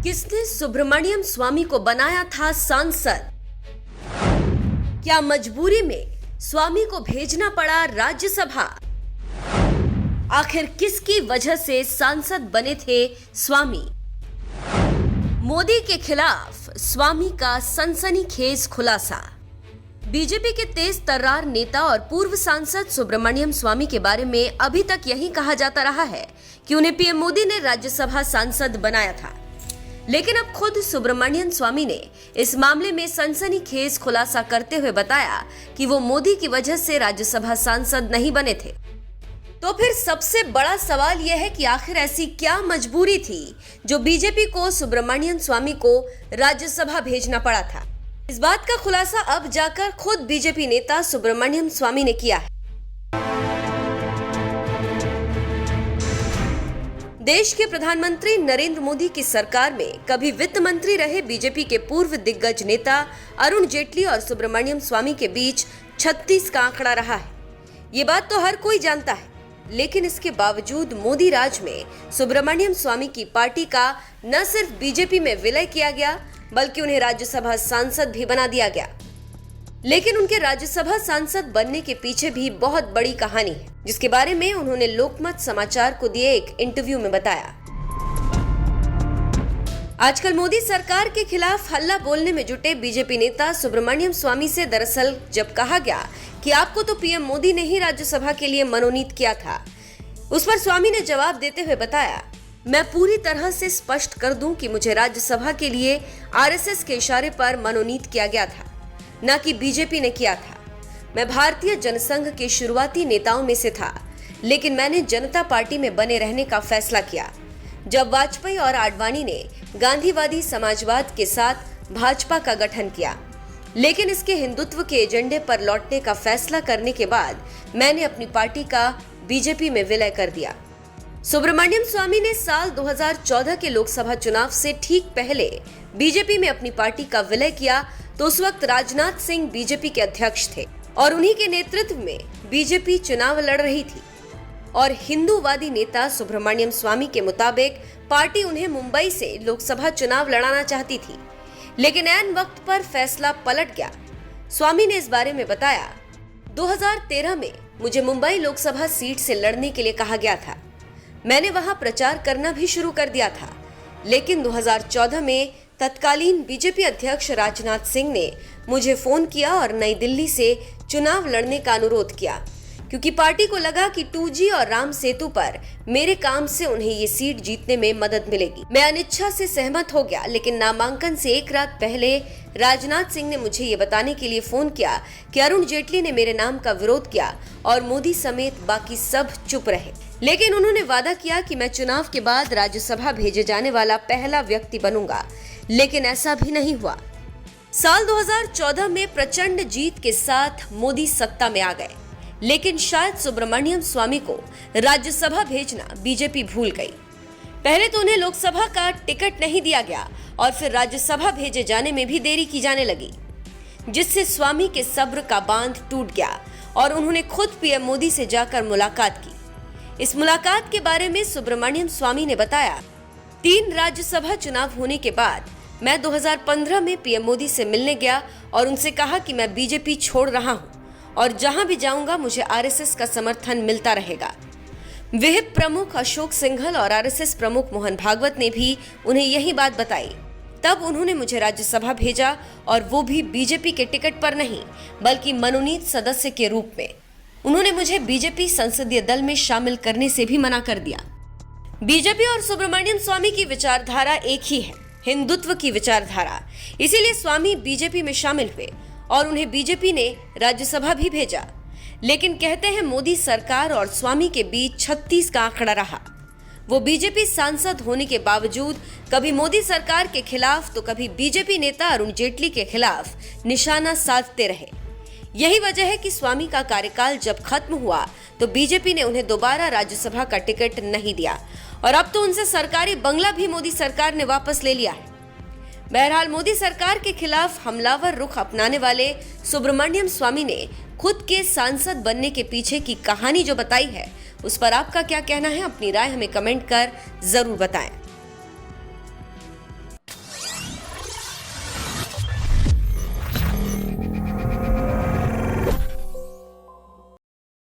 किसने सुब्रमण्यम स्वामी को बनाया था सांसद? क्या मजबूरी में स्वामी को भेजना पड़ा राज्यसभा? आखिर किसकी वजह से सांसद बने थे स्वामी? मोदी के खिलाफ स्वामी का सनसनीखेज खुलासा। बीजेपी के तेज तर्रार नेता और पूर्व सांसद सुब्रमण्यम स्वामी के बारे में अभी तक यही कहा जाता रहा है कि उन्हें पीएम मोदी ने राज्यसभा सांसद बनाया था। लेकिन अब खुद सुब्रमण्यम स्वामी ने इस मामले में सनसनीखेज खुलासा करते हुए बताया कि वो मोदी की वजह से राज्यसभा सांसद नहीं बने थे। तो फिर सबसे बड़ा सवाल यह है कि आखिर ऐसी क्या मजबूरी थी जो बीजेपी को सुब्रमण्यम स्वामी को राज्यसभा भेजना पड़ा था। इस बात का खुलासा अब जाकर खुद बीजेपी नेता सुब्रमण्यम स्वामी ने किया है। देश के प्रधानमंत्री नरेंद्र मोदी की सरकार में कभी वित्त मंत्री रहे बीजेपी के पूर्व दिग्गज नेता अरुण जेटली और सुब्रमण्यम स्वामी के बीच 36 का आंकड़ा रहा है। ये बात तो हर कोई जानता है, लेकिन इसके बावजूद मोदी राज में सुब्रमण्यम स्वामी की पार्टी का न सिर्फ बीजेपी में विलय किया गया, बल्कि उन्हें राज्यसभा सांसद भी बना दिया गया। लेकिन उनके राज्यसभा सांसद बनने के पीछे भी बहुत बड़ी कहानी है, जिसके बारे में उन्होंने लोकमत समाचार को दिए एक इंटरव्यू में बताया। आजकल मोदी सरकार के खिलाफ हल्ला बोलने में जुटे बीजेपी नेता सुब्रमण्यम स्वामी से दरअसल जब कहा गया कि आपको तो पीएम मोदी ने ही राज्यसभा के लिए मनोनीत किया था, उस पर स्वामी ने जवाब देते हुए बताया, मैं पूरी तरह से स्पष्ट कर दूं कि मुझे राज्यसभा के लिए आरएसएस के इशारे पर मनोनीत किया गया था, न कि बीजेपी ने किया था। मैं भारतीय जनसंघ के शुरुआती नेताओं में से था, लेकिन मैंने जनता पार्टी में बने रहने का फैसला किया। जब वाजपेयी और आडवाणी ने गांधीवादी समाजवाद के साथ भाजपा का गठन किया, लेकिन इसके हिंदुत्व के एजेंडे पर लौटने का फैसला करने के बाद मैंने अपनी पार्टी का बीजेपी में विलय कर दिया। सुब्रमण्यम स्वामी ने साल 2014 के लोकसभा चुनाव से ठीक पहले बीजेपी में अपनी पार्टी का विलय किया, तो उस वक्त राजनाथ सिंह बीजेपी के अध्यक्ष थे और उन्हीं के नेतृत्व में बीजेपी चुनाव लड़ रही थी। और हिंदूवादी नेता सुब्रमण्यम स्वामी के मुताबिक पार्टी उन्हें मुंबई से लोकसभा चुनाव लड़ाना चाहती थी, लेकिन ऐन वक्त पर फैसला पलट गया। स्वामी ने इस बारे में बताया, 2013 में मुझे मुंबई लोकसभा सीट से लड़ने के लिए कहा गया था। मैंने वहां प्रचार करना भी शुरू कर दिया था, लेकिन 2014 में तत्कालीन बीजेपी अध्यक्ष राजनाथ सिंह ने मुझे फोन किया और नई दिल्ली से चुनाव लड़ने का अनुरोध किया, क्योंकि पार्टी को लगा कि 2G और राम सेतु पर मेरे काम से उन्हें ये सीट जीतने में मदद मिलेगी। मैं अनिच्छा से सहमत हो गया, लेकिन नामांकन से एक रात पहले राजनाथ सिंह ने मुझे ये बताने के लिए फोन किया कि अरुण जेटली ने मेरे नाम का विरोध किया और मोदी समेत बाकी सब चुप रहे। लेकिन उन्होंने वादा किया कि मैं चुनाव के बाद राज्यसभा भेजे जाने वाला पहला व्यक्ति बनूंगा, लेकिन ऐसा भी नहीं हुआ। साल 2014 में प्रचंड जीत के साथ मोदी सत्ता में आ गए, लेकिन शायद सुब्रमण्यम स्वामी को राज्यसभा भेजना बीजेपी भूल गई। पहले तो उन्हें लोकसभा का टिकट नहीं दिया गया और फिर राज्यसभा भेजे जाने में भी देरी की जाने लगी, जिससे स्वामी के सब्र का बांध टूट गया और उन्होंने खुद पीएम मोदी से जाकर मुलाकात की। इस मुलाकात के बारे में सुब्रमण्यम स्वामी ने बताया, 3 राज्यसभा चुनाव होने के बाद मैं 2015 में पीएम मोदी से मिलने गया और उनसे कहा कि मैं बीजेपी छोड़ रहा हूं और जहां भी जाऊंगा मुझे आरएसएस का समर्थन मिलता रहेगा। विहिप प्रमुख अशोक सिंघल और आरएसएस प्रमुख मोहन भागवत ने भी उन्हें यही बात बताई। तब उन्होंने मुझे राज्यसभा भेजा, और वो भी बीजेपी के टिकट पर नहीं, बल्कि मनोनीत सदस्य के रूप में। उन्होंने मुझे बीजेपी संसदीय दल में शामिल करने से भी मना कर दिया। बीजेपी और सुब्रमण्यम स्वामी की विचारधारा एक ही है, हिंदुत्व की विचारधारा। इसीलिए स्वामी बीजेपी में शामिल हुए और उन्हें बीजेपी ने राज्यसभा भी भेजा। लेकिन कहते हैं मोदी सरकार और स्वामी के बीच 36 का आंकड़ा रहा। वो बीजेपी सांसद होने के बावजूद कभी मोदी सरकार के खिलाफ तो कभी बीजेपी नेता अरुण जेटली के खिलाफ निशाना साधते रहे। यही वजह है कि स्वामी का कार्यकाल जब खत्म हुआ तो बीजेपी ने उन्हें दोबारा राज्यसभा का टिकट नहीं दिया, और अब तो उनसे सरकारी बंगला भी मोदी सरकार ने वापस ले लिया है। बहरहाल मोदी सरकार के खिलाफ हमलावर रुख अपनाने वाले सुब्रमण्यम स्वामी ने खुद के सांसद बनने के पीछे की कहानी जो बताई है, उस पर आपका क्या कहना है? अपनी राय हमें कमेंट कर जरूर बताएं।